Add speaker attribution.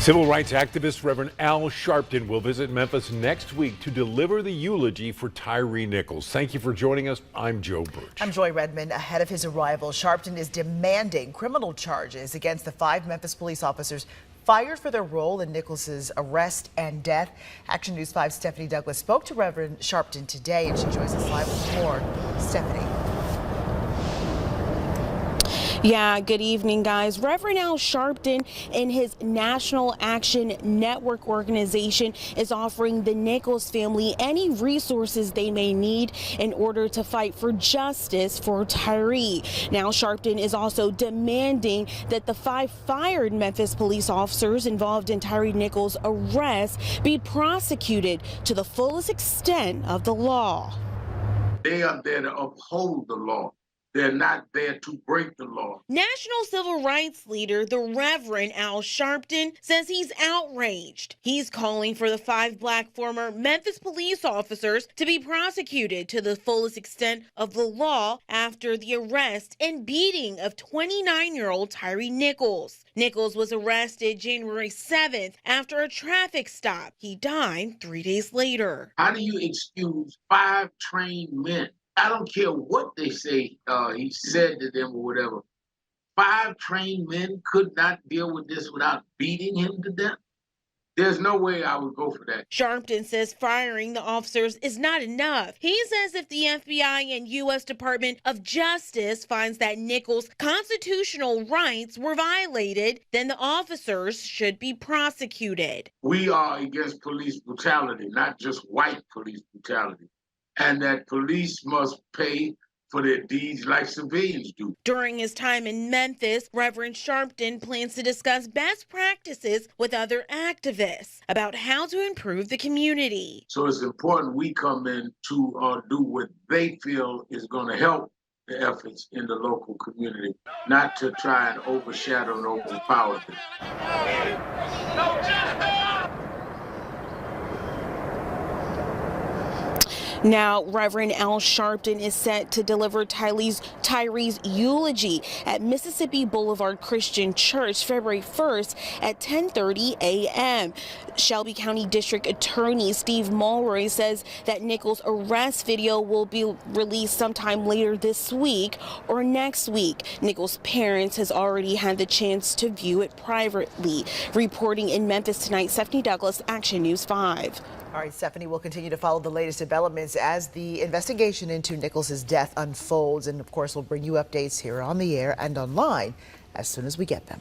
Speaker 1: Civil rights activist Reverend Al Sharpton will visit Memphis next week to deliver the eulogy for Tyre Nichols. Thank you for joining us. I'm Joe Birch.
Speaker 2: I'm Joy Redmond. Ahead of his arrival, Sharpton is demanding criminal charges against the 5 Memphis police officers fired for their role in Nichols's arrest and death. Action News 5's Stephanie Douglas spoke to Reverend Sharpton today, and she joins us live with more. Stephanie.
Speaker 3: Yeah, good evening, guys. Reverend Al Sharpton and his National Action Network organization is offering the Nichols family any resources they may need in order to fight for justice for Tyre. Now, Sharpton is also demanding that the 5 fired Memphis police officers involved in Tyre Nichols' arrest be prosecuted to the fullest extent of the law.
Speaker 4: They are there to uphold the law. They're not there to break the law.
Speaker 3: National civil rights leader, the Reverend Al Sharpton, says he's outraged. He's calling for the 5 black former Memphis police officers to be prosecuted to the fullest extent of the law after the arrest and beating of 29-year-old Tyre Nichols. Nichols was arrested January 7th after a traffic stop. He died 3 days later.
Speaker 4: How do you excuse 5 trained men? I don't care what they say he said to them or whatever. 5 trained men could not deal with this without beating him to death. There's no way I would go for that.
Speaker 3: Sharpton says firing the officers is not enough. He says if the FBI and U.S. Department of Justice finds that Nichols' constitutional rights were violated, then the officers should be prosecuted.
Speaker 4: We are against police brutality, not just white police brutality. And that police must pay for their deeds like civilians do.
Speaker 3: During his time in Memphis, Reverend Sharpton plans to discuss best practices with other activists about how to improve the community.
Speaker 4: So it's important we come in to do what they feel is going to help the efforts in the local community, not to try and overshadow and overpower them.
Speaker 3: Now, Reverend Al Sharpton is set to deliver Tyre's eulogy at Mississippi Boulevard Christian Church February 1st at 10:30 a.m. Shelby County District Attorney Steve Mulroy says that Nichols' arrest video will be released sometime later this week or next week. Nichols' parents has already had the chance to view it privately. Reporting in Memphis tonight, Stephanie Douglas, Action News 5.
Speaker 2: All right, Stephanie, we'll continue to follow the latest developments as the investigation into Nichols' death unfolds. And of course, we'll bring you updates here on the air and online as soon as we get them.